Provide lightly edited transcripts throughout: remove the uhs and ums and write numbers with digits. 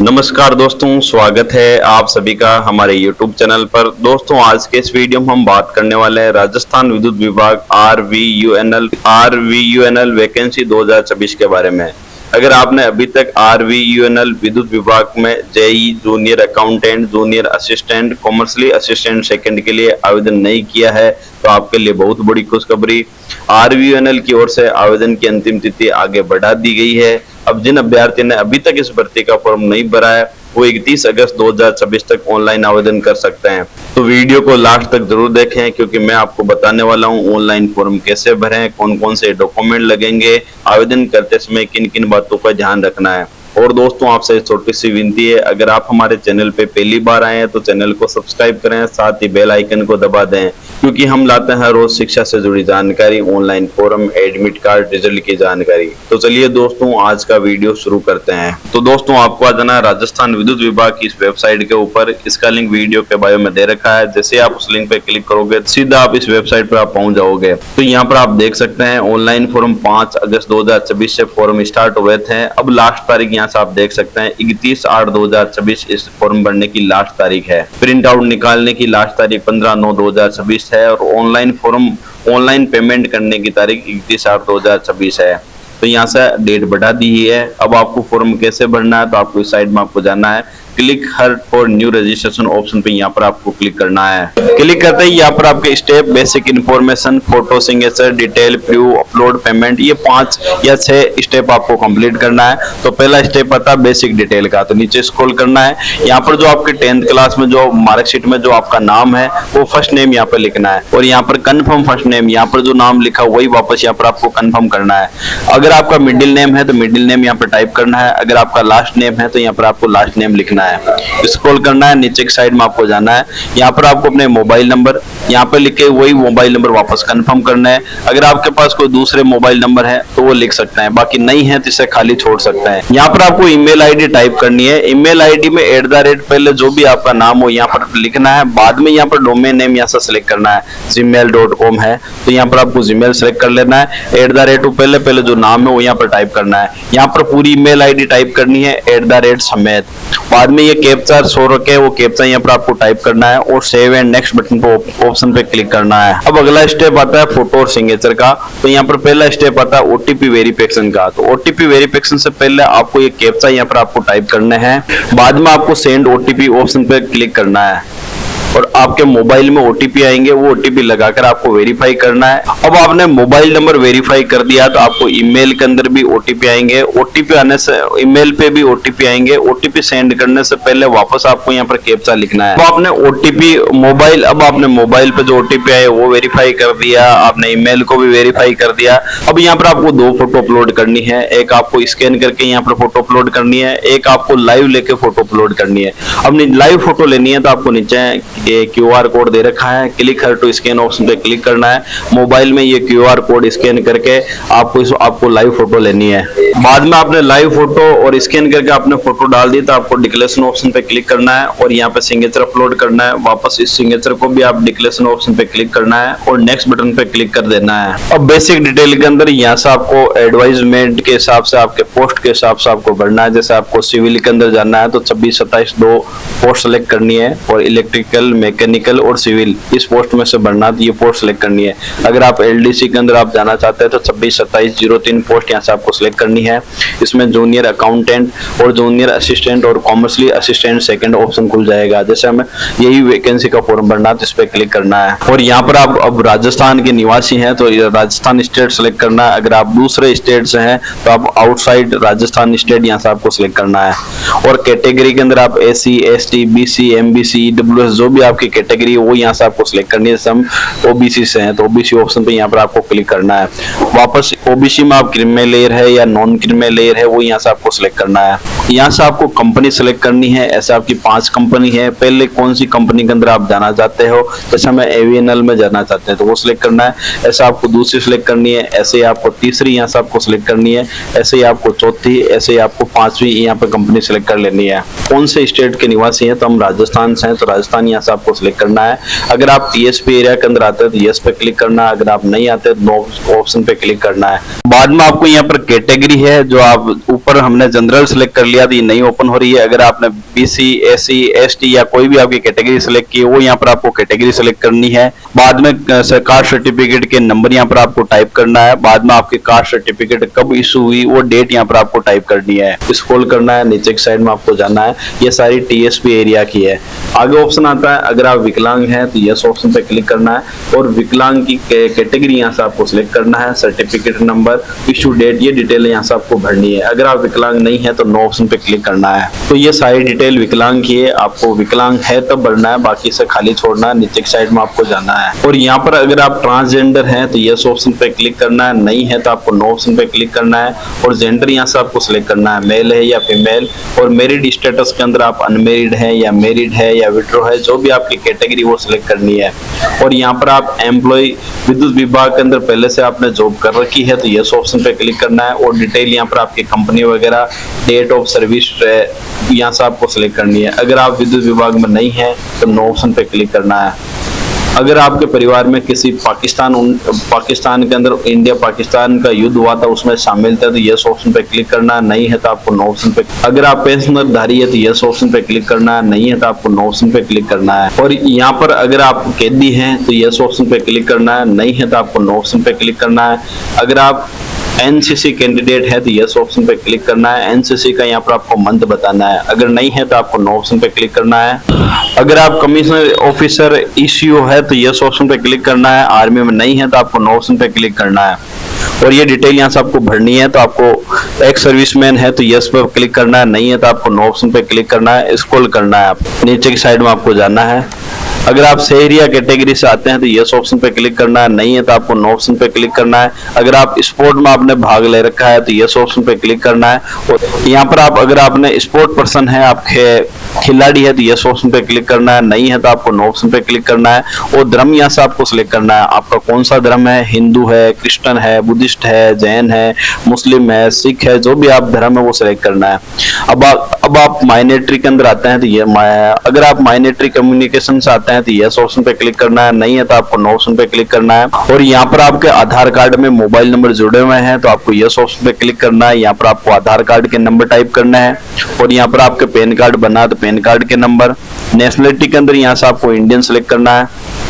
नमस्कार दोस्तों, स्वागत है आप सभी का हमारे YouTube चैनल पर। दोस्तों, आज के इस वीडियो में हम बात करने वाले हैं राजस्थान विद्युत विभाग आरवीयूएनएल वैकेंसी 2024 के बारे में। अगर आपने अभी तक आरवीयूएनएल विद्युत विभाग में JE, junior accountant, junior assistant, commercial assistant second के लिए आवेदन नहीं किया है तो आपके लिए बहुत बड़ी खुशखबरी। आरवीयूएनएल की ओर से आवेदन की अंतिम तिथि आगे बढ़ा दी गई है। अब जिन अभ्यर्थी ने अभी तक इस भर्ती का फॉर्म नहीं भरा है वो 31 अगस्त 2026 तक ऑनलाइन आवेदन कर सकते हैं। तो वीडियो को लास्ट तक जरूर देखें, क्योंकि मैं आपको बताने वाला हूं ऑनलाइन फॉर्म कैसे भरें, कौन कौन से डॉक्यूमेंट लगेंगे, आवेदन करते समय किन किन बातों का ध्यान रखना है। और दोस्तों, आपसे छोटी सी विनती है, अगर आप हमारे चैनल पे पहली बार आए हैं तो चैनल को सब्सक्राइब करें, साथ ही बेल आइकन को दबा दें, क्योंकि हम लाते हैं रोज शिक्षा से जुड़ी जानकारी, online form, admit card, result की जानकारी। तो चलिए दोस्तों, आज का वीडियो शुरू करते हैं। तो दोस्तों, आपको आ जाना है राजस्थान विद्युत विभाग की इस वेबसाइट के ऊपर। इसका लिंक वीडियो के बायो में दे रखा है। जैसे आप उस लिंक पे क्लिक करोगे सीधा आप इस वेबसाइट पर आप पहुंच जाओगे। तो यहाँ पर आप देख सकते हैं ऑनलाइन फॉर्म 5 अगस्त 2024 से फॉर्म स्टार्ट हुए थे। अब लास्ट तारीख यहाँ से आप देख सकते हैं 31/8/2024 इस फॉर्म भरने की लास्ट तारीख है। प्रिंट आउट निकालने की लास्ट तारीख 15/9/2024 है और ऑनलाइन पेमेंट करने की तारीख 31/8/2024 है। तो यहाँ से डेट बढ़ा दी है। अब आपको फॉर्म कैसे भरना है, तो आपको इस साइड में आपको जाना है, click her for new registration option पे यहाँ पर आपको क्लिक करना है। क्लिक करते ही यहाँ पर आपके step, basic information, photo, signature, detail, proof, upload, payment, ये 5 या 6 स्टेप आपको कंप्लीट करना है। तो पहला स्टेप आता है बेसिक डिटेल का। तो नीचे स्क्रॉल करना है, यहाँ पर जो आपके 10th क्लास में जो मार्कशीट में जो आपका नाम है वो फर्स्ट नेम यहाँ पर लिखना है और यहाँ पर कन्फर्म फर्स्ट नेम, यहाँ पर जो नाम लिखा वही वापस यहाँ पर आपको कन्फर्म करना है। अगर आपका मिडिल नेम है तो मिडिल नेम यहाँ पर टाइप करना है। अगर आपका लास्ट नेम है तो यहाँ पर आपको लास्ट नेम लिखना है। स्क्रॉल करना है, नीचे की साइड में आपको जाना है। यहाँ पर आपको अपने मोबाइल नंबर यहाँ पर लिख के वही मोबाइल नंबर वापस कंफर्म करना है। अगर आपके पास कोई दूसरे मोबाइल नंबर है तो वो लिख सकते हैं, बाकी नहीं है तो इसे खाली छोड़ सकते हैं। यहाँ पर आपको ईमेल आईडी टाइप करनी है। ईमेल आईडी में @ पहले जो भी आपका नाम हो यहाँ पर लिखना है। बाद में यहाँ पर डोमेन नेम यहाँ से सिलेक्ट करना है। gmail.com है तो यहाँ पर आपको जीमेल सेलेक्ट कर लेना है। @ पहले जो नाम है वो यहाँ पर टाइप करना है। यहाँ पर पूरी ईमेल आईडी टाइप करनी है @ समेत। बाद में ये कैप्चा शो रखे, वो कैप्चा यहाँ पर आपको टाइप करना है और सेव एंड नेक्स्ट बटन पे ऑप्शन पे क्लिक करना है। अब अगला स्टेप आता है फोटो और सिग्नेचर का। तो यहाँ पर पहला स्टेप आता है ओटीपी वेरिफिकेशन का। तो ओटीपी वेरिफिकेशन से पहले आपको ये कैप्चा यहाँ पर आपको टाइप करना है। बाद में आपको सेंड ओटीपी ऑप्शन पे क्लिक करना है और आपके मोबाइल में ओटीपी आएंगे, वो ओटीपी लगाकर आपको वेरीफाई करना है। अब आपने मोबाइल नंबर वेरीफाई कर दिया तो आपको ईमेल के अंदर भी ओटीपी आएंगे। ओटीपी आने से ईमेल पे भी ओटीपी आएंगे। ओटीपी सेंड करने से पहले वापस आपको यहाँ पर कैप्चा लिखना है। अब आपने मोबाइल पे जो ओटीपी आए वो वेरीफाई कर दिया, आपने ईमेल को भी वेरीफाई कर दिया। अब यहाँ पर आपको 2 फोटो अपलोड करनी है। एक आपको स्कैन करके यहाँ पर फोटो अपलोड करनी है, एक आपको लाइव लेके फोटो अपलोड करनी है। अब लाइव फोटो लेनी है तो आपको नीचे ये QR कोड दे रखा है, click here to scan option पे क्लिक करना है। मोबाइल में ये QR कोड स्कैन करके आपको लाइव फोटो लेनी है। बाद में आपने लाइव फोटो और स्कैन करके आपने फोटो डाल दी तो आपको डिक्लेरेशन ऑप्शन पे क्लिक करना है और यहाँ पे सिग्नेचर अपलोड करना है। वापस इस सिग्नेचर को भी आप डिक्लेरेशन ऑप्शन पे क्लिक करना है और नेक्स्ट बटन पे क्लिक कर देना है। अब बेसिक डिटेल के अंदर यहाँ से आपको एडवाइजमेंट के हिसाब से, आपके पोस्ट के हिसाब से आपको भरना है। जैसे आपको सिविल के अंदर जाना है तो 26, 27 2 पोस्ट सेलेक्ट करनी है और इलेक्ट्रिकल, मैकेनिकल और सिविल इस पोस्ट में से भरना है, ये पोस्ट सेलेक्ट करनी है। अगर आप एलडीसी के अंदर आप जाना चाहते हैं तो 26, 27 03 पोस्ट यहाँ से आपको सिलेक्ट करनी है। इसमें जूनियर अकाउंटेंट और जूनियर असिस्टेंट और कॉमर्शियल असिस्टेंट सेकंड ऑप्शन खुल जाएगा। जैसे हमें यही वैकेंसी का फॉर्म भरना है तो इस पे क्लिक करना है। और यहाँ पर आप अब राजस्थान के निवासी हैं तो राजस्थान स्टेट सेलेक्ट करना है। अगर आप दूसरे स्टेट से हैं तो आप आउटसाइड राजस्थान स्टेट यहाँ से आपको सिलेक्ट करना है। और कैटेगरी के अंदर आप SC, ST, BC, MBC, EWS जो भी आपकी कैटेगरी है वो यहाँ से आपको सिलेक्ट करनी है। जैसे हम OBC से हैं तो OBC ऑप्शन पे यहाँ पर आपको क्लिक करना है। वापस OBC में आप क्रीमी लेयर है या नॉन क्रीमी लेयर है वो यहाँ से आपको सिलेक्ट करना है। यहाँ से आपको कंपनी सिलेक्ट करनी है। ऐसे आपकी 5 कंपनी है। पहले कौन सी कंपनी के अंदर आप जाना चाहते हो, जैसे हमें AVNL में जाना चाहते हैं तो वो सिलेक्ट करना है। ऐसे आपको दूसरी सिलेक्ट करनी है, ऐसे ही आपको तीसरी यहाँ से आपको सिलेक्ट करनी है, ऐसे ही आपको चौथी, ऐसे ही आपको 5वीं यहाँ पे कंपनी सिलेक्ट कर लेनी है। कौन से स्टेट के निवासी हैं तो हम राजस्थान से हैं तो राजस्थान यहाँ से आपको सिलेक्ट करना है। अगर आप टीएसपी एरिया के अंदर आते हैं तो यस पे क्लिक करना है, अगर आप नहीं आते तो नो ऑप्शन पे क्लिक करना है। बाद में आपको यहाँ पर कैटेगरी है, जो आप ऊपर हमने जनरल सिलेक्ट कर लिया तो ये नहीं ओपन हो रही है। अगर आपने बीसी, एससी, एसटी या कोई भी आपकी कैटेगरी सिलेक्ट की है वो यहाँ पर आपको कैटेगरी सिलेक्ट करनी है। बाद में कास्ट सर्टिफिकेट के नंबर यहाँ पर आपको टाइप करना है। बाद में आपकी कास्ट सर्टिफिकेट कब इशू हुई वो डेट यहाँ पर आपको टाइप करनी है। स्क्रॉल करना है, नीचे की साइड में आपको जाना है। ये सारी टीएसपी एरिया की है। आगे ऑप्शन आता है अगर आप विकलांग हैं तो यस ऑप्शन पे क्लिक करना है और विकलांग की कैटेगरी यहाँ से आपको सिलेक्ट करना है। सर्टिफिकेट नंबर, इशू डेट, ये डिटेल यहाँ से आपको भरनी है। अगर आप विकलांग नहीं है तो नो ऑप्शन पे क्लिक करना है। तो ये सारी डिटेल विकलांग की है, आपको विकलांग है तो भरना है, बाकी से खाली छोड़ना है। नीचे की साइड में आपको जाना है और यहाँ पर अगर आप ट्रांसजेंडर हैं तो यस ऑप्शन पे क्लिक करना है, नहीं है तो आपको नो ऑप्शन पे क्लिक करना है। और जेंडर यहाँ से आपको सिलेक्ट करना है, मेल है या फीमेल। और मैरिड स्टेटस के अंदर आप अनमेरिड है या मैरिड है या विड्रो है, जो भी आपकी कैटेगरी वो सिलेक्ट करनी है। और यहाँ पर आप एम्प्लॉय विद्युत विभाग के अंदर पहले से आपने जॉब कर रखी है तो यस ऑप्शन पे क्लिक करना है। और डिटेल यहाँ पर आपकी कंपनी वगैरह, डेट ऑफ सर्विस यहाँ से आपको सिलेक्ट करनी है। अगर आप विद्युत विभाग में नहीं है तो नो ऑप्शन पे क्लिक करना है। अगर आपके परिवार में किसी पाकिस्तान के अंदर इंडिया पाकिस्तान का युद्ध हुआ था उसमें शामिल थे तो यस ऑप्शन पे क्लिक करना है, नहीं है तो आपको नो ऑप्शन पे। अगर आप पेंशनर धारी है तो यस ऑप्शन पे क्लिक करना है, नहीं है तो आपको नो ऑप्शन पे क्लिक करना है। और यहाँ पर अगर आप कैदी हैं तो यस ऑप्शन पे क्लिक करना है, नहीं है तो आपको नो ऑप्शन पे क्लिक करना है। अगर आप एनसीसी कैंडिडेट है तो यस ऑप्शन पे क्लिक करना है, एनसीसी का यहाँ पर आपको मंथ बताना है। अगर नहीं है तो आपको नो ऑप्शन पे क्लिक करना है। अगर आप कमिश्नर ऑफिसर ईसीओ है तो यस ऑप्शन पे क्लिक करना है, आर्मी में नहीं है तो आपको नो ऑप्शन पे क्लिक करना है। और ये डिटेल यहाँ से आपको भरनी है। तो आपको एक्स सर्विसमैन है तो यस पे क्लिक करना है, नहीं है तो आपको नो ऑप्शन पे क्लिक करना है। स्क्रॉल करना है, आप नीचे की साइड में आपको जाना है। अगर आप शहरिया कैटेगरी से आते हैं तो यस ऑप्शन पे क्लिक करना है, नहीं है तो आपको नो ऑप्शन पे क्लिक करना है। अगर आप स्पोर्ट में आपने भाग ले रखा है तो यस ऑप्शन पे क्लिक करना है। और यहाँ पर आप अगर आपने स्पोर्ट पर्सन है, आप खिलाड़ी है तो यस ऑप्शन पे क्लिक करना है, नहीं है तो आपको नो ऑप्शन पे क्लिक करना है। और धर्म यहाँ से आपको सिलेक्ट करना है, आपका कौन सा धर्म है, हिंदू है, क्रिश्चियन है, बुद्धिस्ट है, जैन है, मुस्लिम है, सिख है, जो भी आप धर्म है वो सिलेक्ट करना है। अब आप माइनॉरिटी के अंदर आते हैं तो ये अगर आप माइनॉरिटी कम्युनिकेशन से आते हैं तो यस ऑप्शन पे क्लिक करना है, नहीं है तो आपको नो ऑप्शन पे क्लिक करना है। और यहाँ पर आपके आधार कार्ड में मोबाइल नंबर जुड़े हुए हैं तो आपको यस ऑप्शन पे क्लिक करना है। यहाँ पर आपको आधार कार्ड के नंबर टाइप करना है। और यहाँ पर आपके पैन कार्ड बना तो पैन कार्ड के नंबर। नेशनलिटी के अंदर यहाँ से आपको इंडियन सिलेक्ट करना है।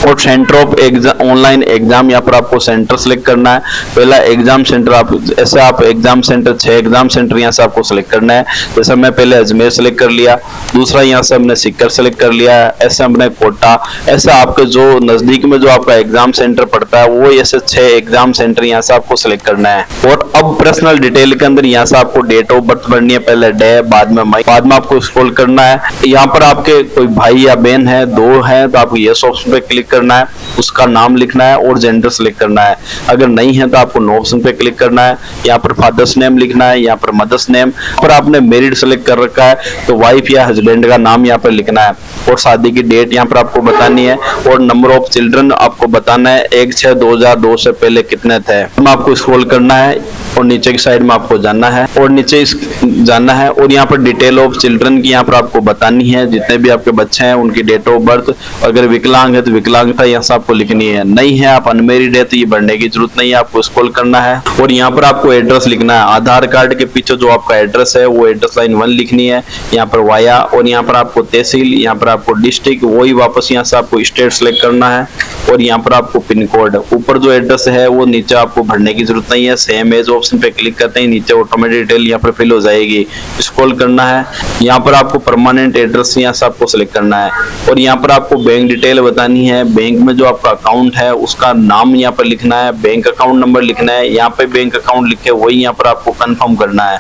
और centre of exam, online exam, यहाँ पर आपको सेंटर सिलेक्ट करना है। पहला एग्जाम सेंटर, आप ऐसे आप एग्जाम सेंटर 6 एग्जाम सेंटर यहाँ से आपको सिलेक्ट करना है। जैसे मैं पहले अजमेर सेलेक्ट कर लिया, दूसरा यहाँ से हमने सीकर सेलेक्ट कर लिया, ऐसे हमने कोटा, ऐसा आपके जो नजदीक में जो आपका एग्जाम सेंटर पड़ता है वो ऐसे 6 एग्जाम सेंटर यहाँ से आपको सिलेक्ट करना है। और अब पर्सनल डिटेल के अंदर यहाँ से आपको डेट ऑफ बर्थ भरनी है, पहले डे, बाद में मंथ, बाद में आपको स्क्रॉल करना है। यहाँ पर आपके कोई भाई या बहन है, 2 है तो आपको यस ऑप्शन पे क्लिक करना है, उसका नाम लिखना है और जेंडर सिलेक्ट करना है। अगर नहीं है तो आपको नो ऑप्शन पे क्लिक करना है। यहाँ पर फादर्स नेम लिखना है, यहाँ पर मदर्स नेम। पर आपने मैरिड सिलेक्ट कर रखा है तो वाइफ या हस्बैंड का नाम यहाँ पर लिखना है। और शादी की डेट यहाँ पर आपको बतानी है। और नंबर ऑफ चिल्ड्रन आपको बताना है, 1/6/2002 से पहले कितने थे। आपको स्क्रॉल करना है और नीचे की साइड में आपको जाना है और नीचे जाना है। और यहाँ पर डिटेल ऑफ चिल्ड्रन की यहाँ पर आपको बतानी है, जितने भी आपके बच्चे हैं उनकी डेट ऑफ बर्थ। अगर विकलांग है तो विकलांगता यहाँ से आपको लिखनी है, नहीं है आप अनमेरिड है तो ये भरने की जरूरत नहीं है, आपको स्क्रॉल करना है। और यहाँ पर आपको एड्रेस लिखना है, आधार कार्ड के पीछे जो आपका एड्रेस है वो एड्रेस लाइन 1 लिखनी है, यहाँ पर वाया। और यहाँ पर आपको तहसील, यहाँ पर आपको डिस्ट्रिक्ट, वही वापस यहाँ से आपको स्टेट सेलेक्ट करना है। और यहाँ पर आपको पिन कोड, ऊपर जो एड्रेस है वो नीचे आपको भरने की जरूरत नहीं है, सेम एज ऑप्शन पे क्लिक करते ही नीचे ऑटोमेटिक डिटेल यहाँ पर फिल हो जाएगी। स्क्रॉल करना है, यहाँ पर आपको परमानेंट एड्रेस यहाँ से आपको सिलेक्ट करना है। और यहाँ पर आपको बैंक डिटेल बतानी है, बैंक में जो आपका अकाउंट है उसका नाम यहाँ पर लिखना है, बैंक अकाउंट नंबर लिखना है। यहाँ पे बैंक अकाउंट लिखे वही यहाँ पर आपको कंफर्म करना है।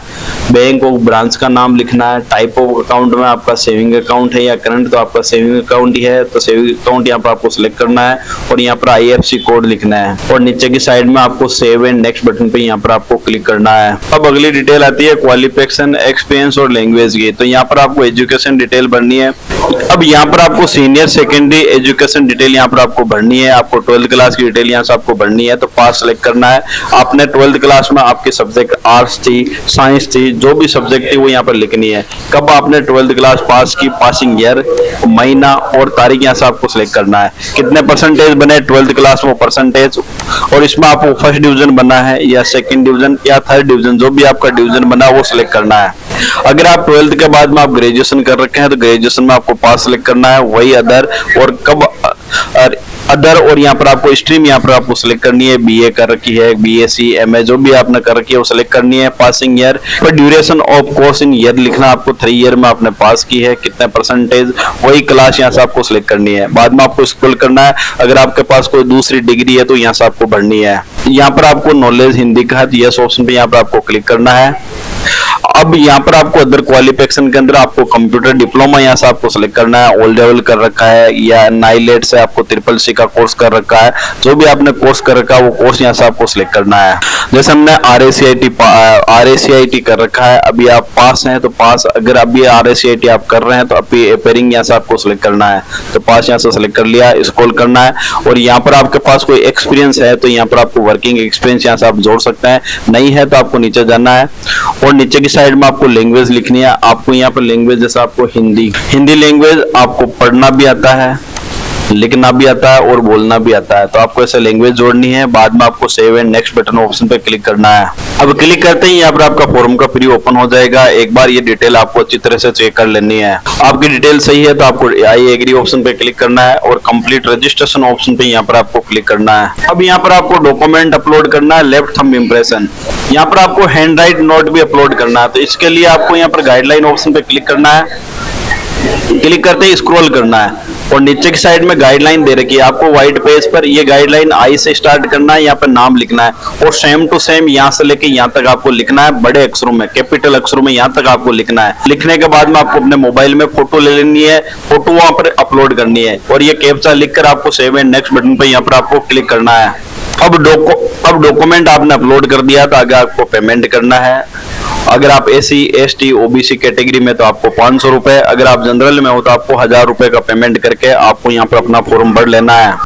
बैंक ऑफ ब्रांच का नाम लिखना है। टाइप ऑफ अकाउंट में आपका सेविंग अकाउंट है या करंट, तो आपका सेविंग अकाउंट ही है तो सेविंग अकाउंट यहाँ पर आपको सिलेक्ट करना है। और यहाँ पर IFSC कोड लिखना है। और नीचे की साइड में आपको सेव एंड नेक्स्ट बटन पे यहाँ पर आपको क्लिक करना है। अब अगली डिटेल आती है क्वालिफिकेशन, एक्सपीरियंस और लैंग्वेज की। तो यहाँ पर आपको एजुकेशन डिटेल भरनी है। अब यहाँ पर आपको सीनियर सेकेंडरी एजुकेशन डिटेल यहाँ पर आपको भरनी है। आपको 12th क्लास की डिटेल यहाँ से आपको भरनी है, तो पास सेलेक्ट करना है। आपने 12th क्लास में आपके सब्जेक्ट आर्ट्स थी, साइंस थी, जो भी सब्जेक्ट थी वो यहाँ पर लिखनी है। कब आपने 12th क्लास पास की, पासिंग ईयर, महीना और तारीख यहाँ से आपको सिलेक्ट करना है। कितने परसेंटेज बने 12th क्लास, वो परसेंटेज, और इसमें आपको फर्स्ट डिवीजन बना है या सेकंड डिवीजन या थर्ड डिवीजन, जो भी आपका डिवीजन बना वो सिलेक्ट करना है। अगर आप 12th के बाद में आप ग्रेजुएशन कर रखे हैं तो ग्रेजुएशन में आपको पास सिलेक्ट करना है। वही अदर और कब अदर और यहाँ पर आपको स्ट्रीम यहाँ पर आपको सिलेक्ट करनी है। बीए कर रखी है, बीएससी, एमए जो भी आपने कर रखी है वो सिलेक्ट करनी है। पासिंग ईयर पर duration of course in year लिखना आपको, 3 ईयर में आपने पास की है, कितने परसेंटेज, वही क्लास यहाँ से आपको सिलेक्ट करनी है। बाद में आपको स्क्रॉल करना है। अगर आपके पास कोई दूसरी डिग्री है तो यहाँ से आपको भरनी है। यहाँ पर आपको नॉलेज हिंदी का है तो यस ऑप्शन पे यहाँ पर आपको क्लिक करना है। अब यहाँ पर आपको अदर क्वालिफिकेशन के अंदर आपको कंप्यूटर डिप्लोमा यहाँ से आपको सिलेक्ट करना है। ऑल लेवल कर रखा है या नाइलेट से आपको CCC का कोर्स कर रखा है, जो भी आपने कोर्स कर रखा है वो कोर्स यहाँ से आपको सिलेक्ट करना है। जैसे हमने RACIT कर रखा है, अभी आप पास हैं तो पास, अगर अभी RACIT आप कर रहे हैं तो अभी अपेयरिंग यहाँ से आपको सिलेक्ट करना है, तो पास यहाँ से सिलेक्ट कर लिया। स्क्रॉल करना है और यहाँ पर आपके पास कोई एक्सपीरियंस है तो यहाँ पर आपको वर्किंग एक्सपीरियंस यहाँ से आप जोड़ सकते हैं, नहीं है तो आपको नीचे जाना है और नीचे की साइड में आपको लैंग्वेज लिखनी है। आपको यहाँ पर लैंग्वेज जैसे आपको हिंदी लैंग्वेज आपको पढ़ना भी आता है, लिखना भी आता है और बोलना भी आता है, तो आपको ऐसे लैंग्वेज जोड़नी है। बाद में आपको save and next button option पे क्लिक करना है। अब क्लिक करते ही यहाँ पर आपका फॉर्म का प्री ओपन हो जाएगा। एक बार ये डिटेल आपको अच्छी तरह से चेक कर लेनी है। आपकी डिटेल सही है तो आपको आई एग्री ऑप्शन पे क्लिक करना है और कंप्लीट रजिस्ट्रेशन ऑप्शन पे यहाँ पर आपको क्लिक करना है। अब यहाँ पर आपको डॉक्यूमेंट अपलोड करना है, लेफ्ट थंब इम्प्रेशन। यहाँ पर आपको हैंड राइट नोट भी अपलोड करना है, तो इसके लिए आपको यहाँ पर गाइडलाइन ऑप्शन पे क्लिक करना है। क्लिक करते ही स्क्रॉल करना है और नीचे की साइड में गाइडलाइन दे रखी है आपको व्हाइट पेज पर। ये गाइडलाइन आई से स्टार्ट करना है, यहाँ पर नाम लिखना है और सेम टू सेम यहाँ से लेके यहाँ तक आपको लिखना है, बड़े अक्षरों में, कैपिटल अक्षरों में यहाँ तक आपको लिखना है। लिखने के बाद में आपको अपने मोबाइल में फोटो ले लेनी है, फोटो वहां पर अपलोड करनी है और ये कैप्चा लिखकर आपको सेव एंड नेक्स्ट बटन पर यहाँ पर आपको क्लिक करना है। अब डॉक्यूमेंट आपने अपलोड कर दिया तो आगे आपको पेमेंट करना है। अगर आप SC ST OBC कैटेगरी में तो आपको 500 रुपए, अगर आप जनरल में हो तो आपको 1000 रुपए का पेमेंट करके आपको यहाँ पर अपना फॉर्म भर लेना है।